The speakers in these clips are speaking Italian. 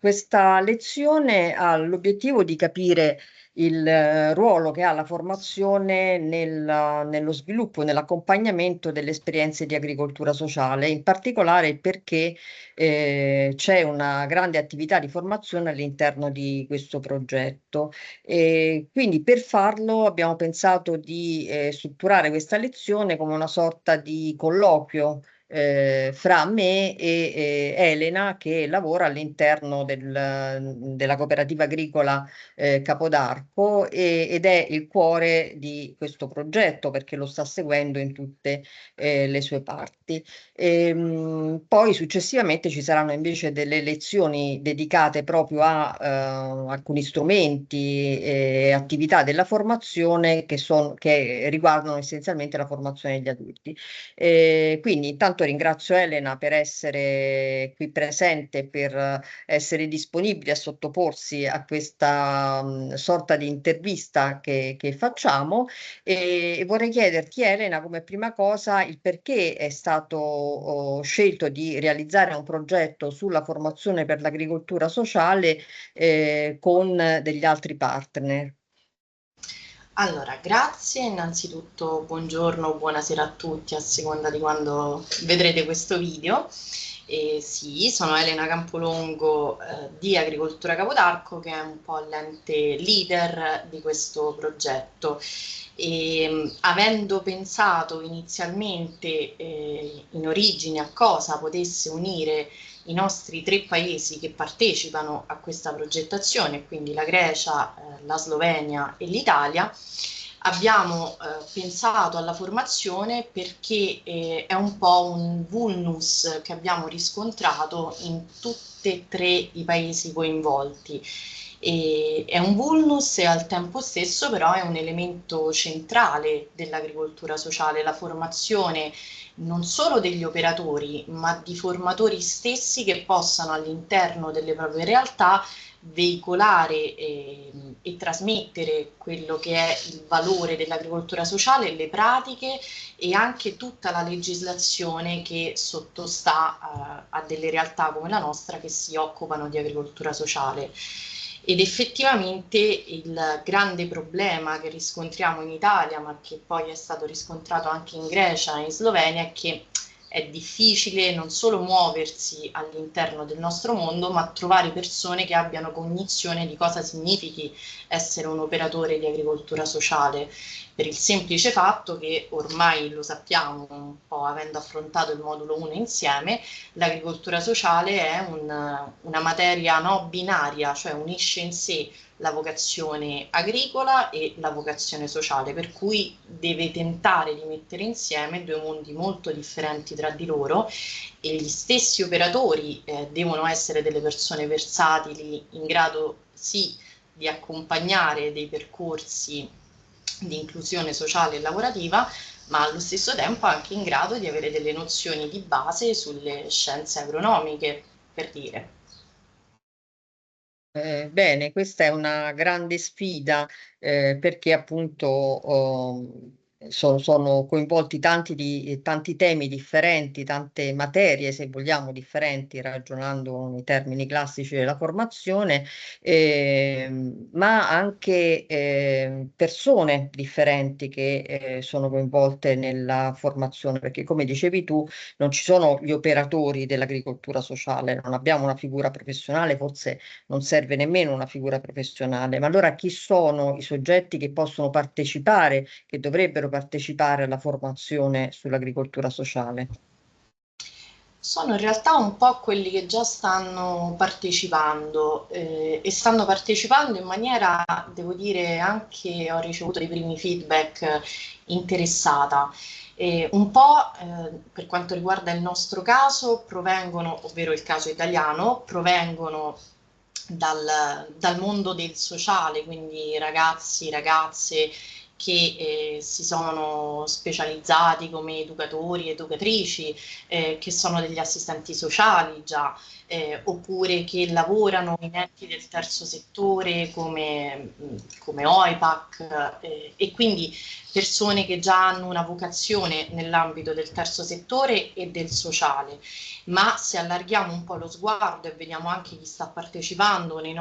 Questa lezione ha l'obiettivo di capire il ruolo che ha la formazione nello sviluppo e nell'accompagnamento delle esperienze di agricoltura sociale, in particolare perché c'è una grande attività di formazione all'interno di questo progetto. E quindi per farlo abbiamo pensato di strutturare questa lezione come una sorta di colloquio fra me e Elena che lavora all'interno della cooperativa agricola Capodarco ed è il cuore di questo progetto perché lo sta seguendo in tutte le sue parti. Poi successivamente ci saranno invece delle lezioni dedicate proprio a alcuni strumenti e attività della formazione che riguardano essenzialmente la formazione degli adulti. Quindi intanto ringrazio Elena per essere qui presente, per essere disponibile a sottoporsi a questa sorta di intervista che facciamo e vorrei chiederti Elena come prima cosa il perché è stato scelto di realizzare un progetto sulla formazione per l'agricoltura sociale con degli altri partner. Allora, grazie, innanzitutto buongiorno o buonasera a tutti a seconda di quando vedrete questo video. Sì, sono Elena Campolongo di Agricoltura Capodarco, che è un po' l'ente leader di questo progetto. Avendo pensato inizialmente in origine a cosa potesse unire i nostri tre paesi che partecipano a questa progettazione, quindi la Grecia, la Slovenia e l'Italia, abbiamo pensato alla formazione perché è un po' un vulnus che abbiamo riscontrato in tutti e tre i paesi coinvolti. È un vulnus e al tempo stesso però è un elemento centrale dell'agricoltura sociale, la formazione non solo degli operatori, ma di formatori stessi che possano all'interno delle proprie realtà veicolare e trasmettere quello che è il valore dell'agricoltura sociale, le pratiche e anche tutta la legislazione che sottostà a delle realtà come la nostra che si occupano di agricoltura sociale. Ed effettivamente il grande problema che riscontriamo in Italia, ma che poi è stato riscontrato anche in Grecia e in Slovenia, è che è difficile non solo muoversi all'interno del nostro mondo, ma trovare persone che abbiano cognizione di cosa significhi essere un operatore di agricoltura sociale, per il semplice fatto che ormai lo sappiamo, un po' avendo affrontato il modulo 1 insieme, l'agricoltura sociale è una materia no binaria, cioè unisce in sé la vocazione agricola e la vocazione sociale, per cui deve tentare di mettere insieme due mondi molto differenti tra di loro e gli stessi operatori devono essere delle persone versatili in grado sì di accompagnare dei percorsi di inclusione sociale e lavorativa, ma allo stesso tempo anche in grado di avere delle nozioni di base sulle scienze agronomiche, per dire. Bene, questa è una grande sfida perché appunto sono coinvolti tanti temi differenti, tante materie, se vogliamo, differenti, ragionando nei termini classici della formazione, ma anche persone differenti che sono coinvolte nella formazione, perché come dicevi tu, non ci sono gli operatori dell'agricoltura sociale, non abbiamo una figura professionale, forse non serve nemmeno una figura professionale, ma allora chi sono i soggetti che possono partecipare, che dovrebbero partecipare alla formazione sull'agricoltura sociale? Sono in realtà un po' quelli che già stanno partecipando e stanno partecipando in maniera, devo dire, anche ho ricevuto dei primi feedback interessata. Un po' per quanto riguarda il nostro caso provengono, ovvero il caso italiano, provengono dal mondo del sociale, quindi ragazzi, ragazze che si sono specializzati come educatori, educatrici, che sono degli assistenti sociali già, oppure che lavorano in enti del terzo settore come OIPAC, e quindi persone che già hanno una vocazione nell'ambito del terzo settore e del sociale. Ma se allarghiamo un po' lo sguardo e vediamo anche chi sta partecipando nei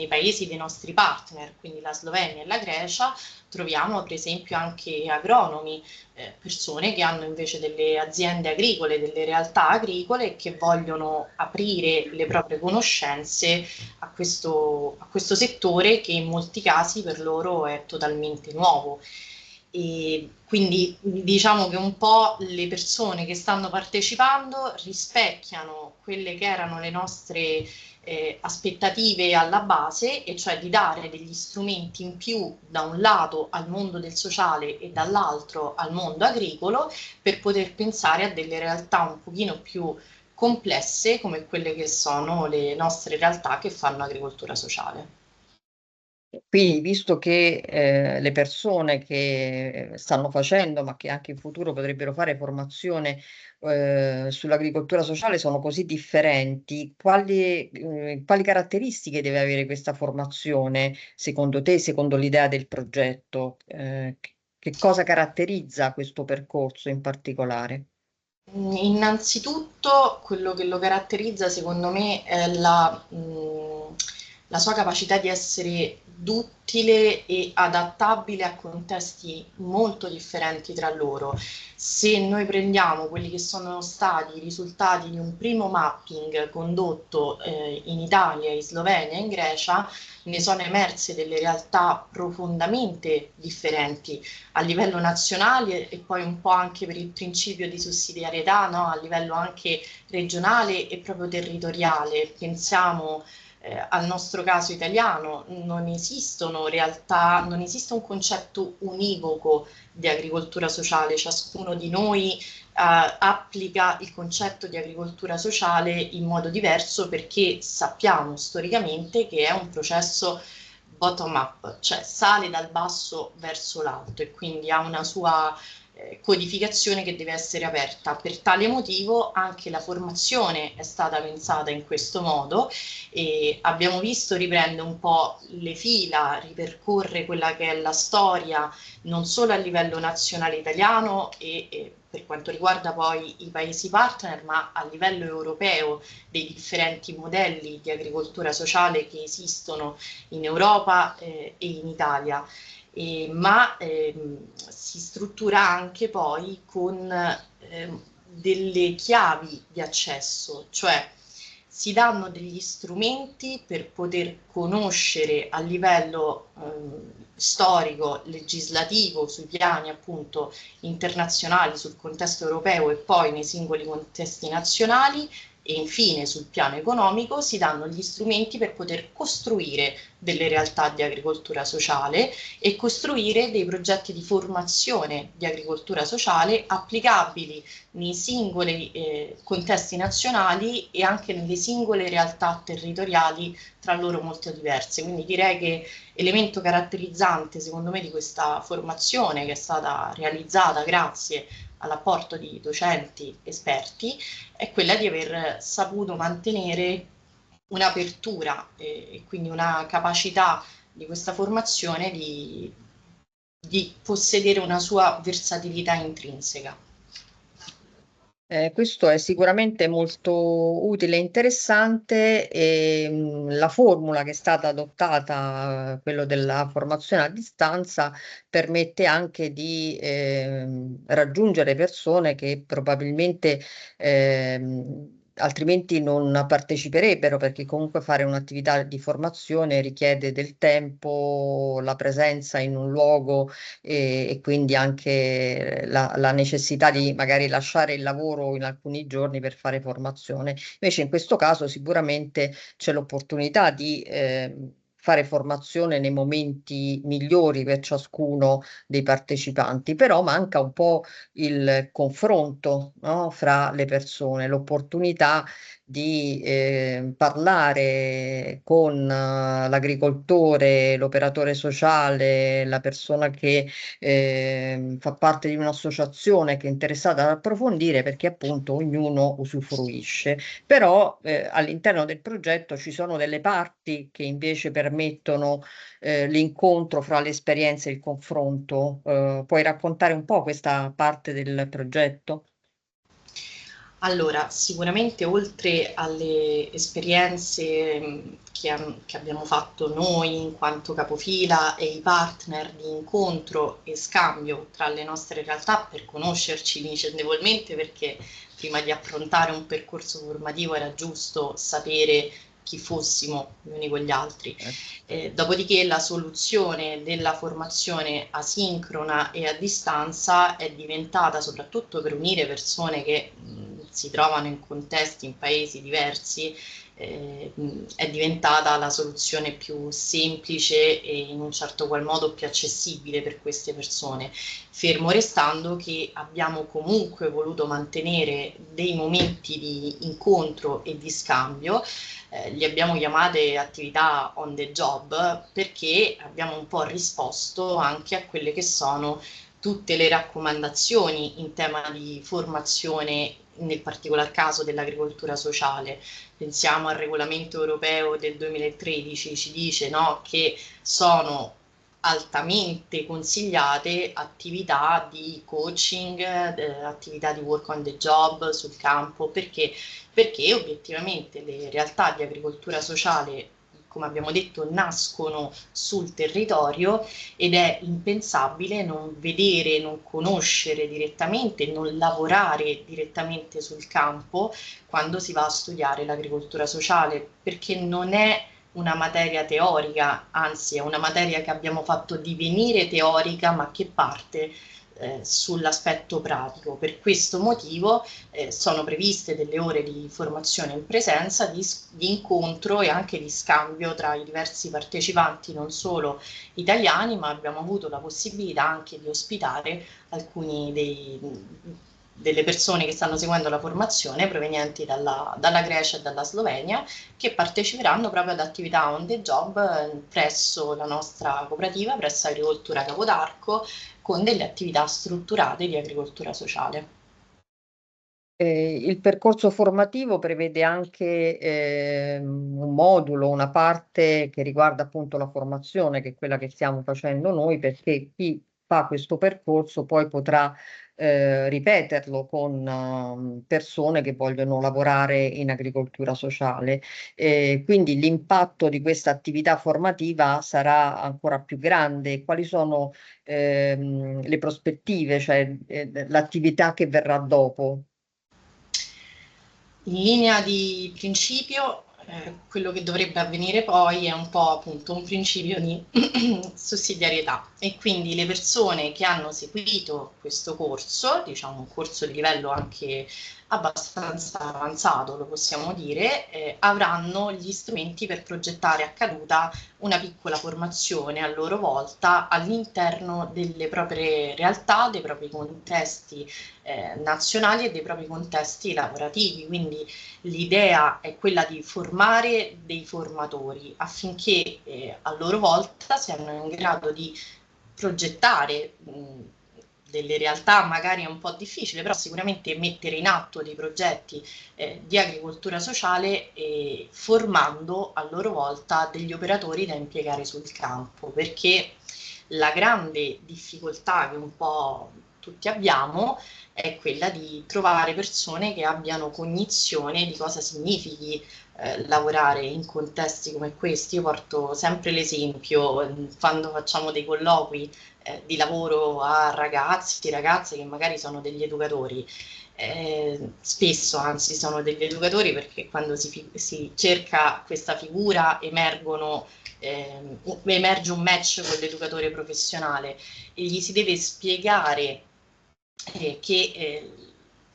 paesi dei nostri partner, quindi la Slovenia e la Grecia, troviamo per esempio anche agronomi, persone che hanno invece delle aziende agricole, delle realtà agricole e che vogliono aprire le proprie conoscenze a questo settore che in molti casi per loro è totalmente nuovo. E quindi diciamo che un po' le persone che stanno partecipando rispecchiano quelle che erano le nostre aspettative alla base, e cioè di dare degli strumenti in più da un lato al mondo del sociale e dall'altro al mondo agricolo, per poter pensare a delle realtà un pochino più complesse come quelle che sono le nostre realtà che fanno agricoltura sociale. Quindi, visto che le persone che stanno facendo, ma che anche in futuro potrebbero fare formazione sull'agricoltura sociale sono così differenti, quali caratteristiche deve avere questa formazione, secondo te, secondo l'idea del progetto? Che cosa caratterizza questo percorso in particolare? Innanzitutto quello che lo caratterizza secondo me è la sua capacità di essere duttile e adattabile a contesti molto differenti tra loro. Se noi prendiamo quelli che sono stati i risultati di un primo mapping condotto in Italia, in Slovenia e in Grecia, ne sono emerse delle realtà profondamente differenti a livello nazionale e poi un po' anche per il principio di sussidiarietà, no? A livello anche regionale e proprio territoriale. Pensiamo al nostro caso italiano, non esistono realtà, non esiste un concetto univoco di agricoltura sociale, ciascuno di noi applica il concetto di agricoltura sociale in modo diverso, perché sappiamo storicamente che è un processo bottom up, cioè sale dal basso verso l'alto e quindi ha una sua codificazione che deve essere aperta. Per tale motivo anche la formazione è stata pensata in questo modo, e abbiamo visto riprende un po' le fila, ripercorre quella che è la storia non solo a livello nazionale italiano e per quanto riguarda poi i paesi partner, ma a livello europeo, dei differenti modelli di agricoltura sociale che esistono in Europa e in Italia. Ma si struttura anche poi con delle chiavi di accesso, cioè si danno degli strumenti per poter conoscere a livello storico, legislativo, sui piani appunto internazionali, sul contesto europeo e poi nei singoli contesti nazionali, e infine sul piano economico si danno gli strumenti per poter costruire delle realtà di agricoltura sociale e costruire dei progetti di formazione di agricoltura sociale applicabili nei singoli contesti nazionali e anche nelle singole realtà territoriali tra loro molto diverse. Quindi direi che elemento caratterizzante secondo me di questa formazione, che è stata realizzata grazie all'apporto di docenti esperti, è quella di aver saputo mantenere un'apertura e quindi una capacità di questa formazione di possedere una sua versatilità intrinseca. Questo è sicuramente molto utile e interessante e la formula che è stata adottata, quello della formazione a distanza, permette anche di raggiungere persone che probabilmente altrimenti non parteciperebbero, perché comunque fare un'attività di formazione richiede del tempo, la presenza in un luogo e quindi anche la necessità di magari lasciare il lavoro in alcuni giorni per fare formazione. Invece in questo caso sicuramente c'è l'opportunità di fare formazione nei momenti migliori per ciascuno dei partecipanti, però manca un po' il confronto, no, fra le persone, l'opportunità di parlare con l'agricoltore, l'operatore sociale, la persona che fa parte di un'associazione che è interessata ad approfondire, perché appunto ognuno usufruisce. Però all'interno del progetto ci sono delle parti che invece permettono l'incontro fra le esperienze e il confronto. Puoi raccontare un po' questa parte del progetto? Allora, sicuramente oltre alle esperienze che abbiamo fatto noi in quanto capofila e i partner di incontro e scambio tra le nostre realtà per conoscerci vicendevolmente, perché prima di approntare un percorso formativo era giusto sapere chi fossimo gli uni con gli altri. Dopodiché la soluzione della formazione asincrona e a distanza è diventata, soprattutto per unire persone che si trovano in contesti, in paesi diversi, è diventata la soluzione più semplice e in un certo qual modo più accessibile per queste persone, fermo restando che abbiamo comunque voluto mantenere dei momenti di incontro e di scambio. Li abbiamo chiamate attività on the job perché abbiamo un po' risposto anche a quelle che sono tutte le raccomandazioni in tema di formazione, nel particolar caso dell'agricoltura sociale. Pensiamo al regolamento europeo del 2013, ci dice, no, che sono altamente consigliate attività di coaching, attività di work on the job sul campo, perché obiettivamente le realtà di agricoltura sociale, come abbiamo detto, nascono sul territorio ed è impensabile non vedere, non conoscere direttamente, non lavorare direttamente sul campo quando si va a studiare l'agricoltura sociale, perché non è una materia teorica, anzi è una materia che abbiamo fatto divenire teorica, ma che parte sull'aspetto pratico. Per questo motivo sono previste delle ore di formazione in presenza, di incontro e anche di scambio tra i diversi partecipanti, non solo italiani, ma abbiamo avuto la possibilità anche di ospitare alcuni delle persone che stanno seguendo la formazione provenienti dalla Grecia e dalla Slovenia, che parteciperanno proprio ad attività on the job presso la nostra cooperativa, presso Agricoltura Capodarco, con delle attività strutturate di agricoltura sociale. Il percorso formativo prevede anche un modulo, una parte che riguarda appunto la formazione, che è quella che stiamo facendo noi, perché chi fa questo percorso poi potrà ripeterlo con persone che vogliono lavorare in agricoltura sociale. Quindi l'impatto di questa attività formativa sarà ancora più grande. Quali sono le prospettive, cioè l'attività che verrà dopo? In linea di principio, quello che dovrebbe avvenire poi è un po' appunto un principio di sussidiarietà e quindi le persone che hanno seguito questo corso, diciamo un corso di livello anche abbastanza avanzato, lo possiamo dire, avranno gli strumenti per progettare a caduta una piccola formazione a loro volta all'interno delle proprie realtà, dei propri contesti nazionali e dei propri contesti lavorativi. Quindi l'idea è quella di formare dei formatori affinché a loro volta siano in grado di progettare delle realtà magari un po' difficili, però sicuramente mettere in atto dei progetti di agricoltura sociale formando a loro volta degli operatori da impiegare sul campo, perché la grande difficoltà che un po' tutti abbiamo è quella di trovare persone che abbiano cognizione di cosa significhi lavorare in contesti come questi. Io porto sempre l'esempio quando facciamo dei colloqui di lavoro a ragazzi, ragazze che magari sono degli educatori. Spesso anzi sono degli educatori perché quando si cerca questa figura emerge un match con l'educatore professionale e gli si deve spiegare che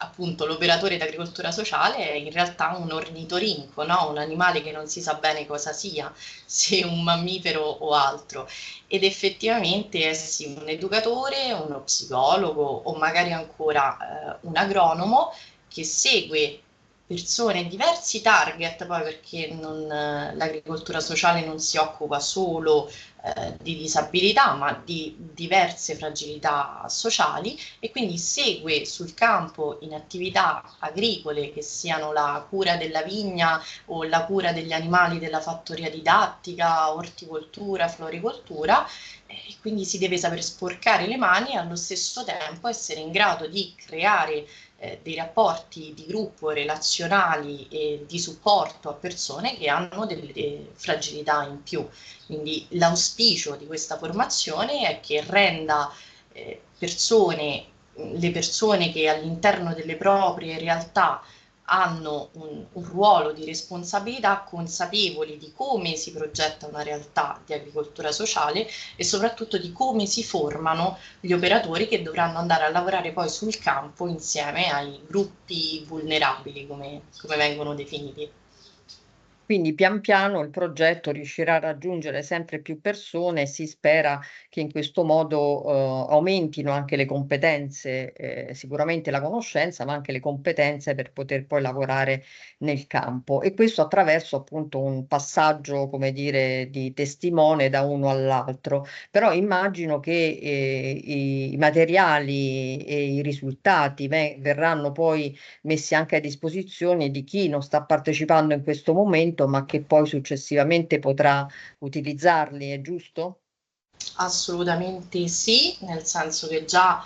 appunto l'operatore d'agricoltura sociale è in realtà un ornitorinco, no? Un animale che non si sa bene cosa sia, se un mammifero o altro. Ed effettivamente è sì un educatore, uno psicologo o magari ancora un agronomo che segue persone, diversi target, poi perché l'agricoltura sociale non si occupa solo di disabilità, ma di diverse fragilità sociali e quindi segue sul campo in attività agricole che siano la cura della vigna o la cura degli animali della fattoria didattica, orticoltura, floricoltura e quindi si deve saper sporcare le mani e allo stesso tempo essere in grado di creare dei rapporti di gruppo relazionali e di supporto a persone che hanno delle fragilità in più. Quindi l'auspicio di questa formazione è che renda le persone che all'interno delle proprie realtà hanno un ruolo di responsabilità consapevoli di come si progetta una realtà di agricoltura sociale e soprattutto di come si formano gli operatori che dovranno andare a lavorare poi sul campo insieme ai gruppi vulnerabili, come vengono definiti. Quindi pian piano il progetto riuscirà a raggiungere sempre più persone e si spera che in questo modo, aumentino anche le competenze, sicuramente la conoscenza, ma anche le competenze per poter poi lavorare nel campo. E questo attraverso appunto un passaggio, come dire, di testimone da uno all'altro. Però immagino che, i materiali e i risultati verranno poi messi anche a disposizione di chi non sta partecipando in questo momento, ma che poi successivamente potrà utilizzarli, è giusto? Assolutamente sì, nel senso che già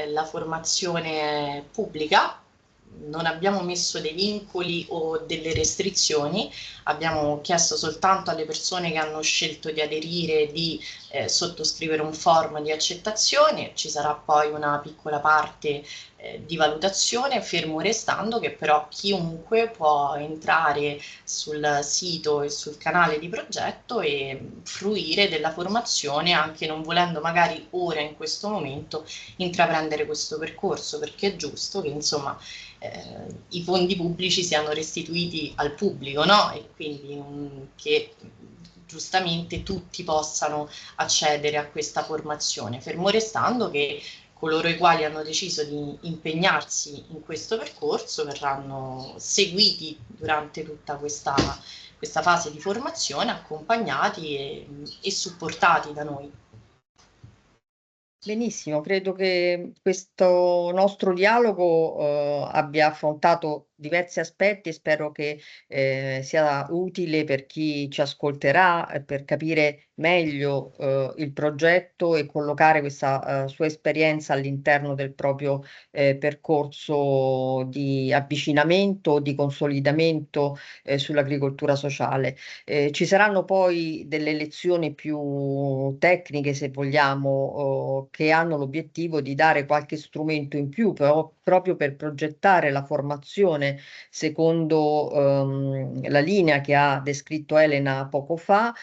la formazione è pubblica, non abbiamo messo dei vincoli o delle restrizioni, abbiamo chiesto soltanto alle persone che hanno scelto di aderire di sottoscrivere un form di accettazione, ci sarà poi una piccola parte di valutazione, fermo restando che però chiunque può entrare sul sito e sul canale di progetto e fruire della formazione anche non volendo magari ora in questo momento intraprendere questo percorso perché è giusto che insomma i fondi pubblici siano restituiti al pubblico, no? E quindi che giustamente tutti possano accedere a questa formazione, fermo restando che coloro i quali hanno deciso di impegnarsi in questo percorso verranno seguiti durante tutta questa fase di formazione, accompagnati e supportati da noi. Benissimo, credo che questo nostro dialogo, abbia affrontato diversi aspetti e spero che, sia utile per chi ci ascolterà, per capire meglio, il progetto e collocare questa, sua esperienza all'interno del proprio, percorso di avvicinamento, di consolidamento, sull'agricoltura sociale. Ci saranno poi delle lezioni più tecniche, se vogliamo, che hanno l'obiettivo di dare qualche strumento in più, però proprio per progettare la formazione secondo, la linea che ha descritto Elena poco fa,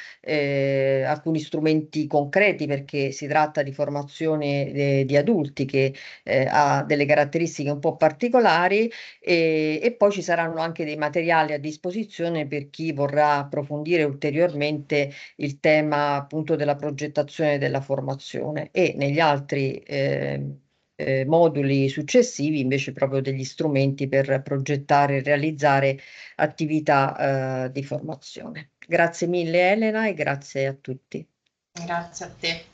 alcuni strumenti concreti perché si tratta di formazione di adulti che, ha delle caratteristiche un po' particolari e poi ci saranno anche dei materiali a disposizione per chi vorrà approfondire ulteriormente il tema appunto della progettazione della formazione e negli altri moduli successivi invece proprio degli strumenti per progettare e realizzare attività di formazione. Grazie mille Elena e grazie a tutti. Grazie a te.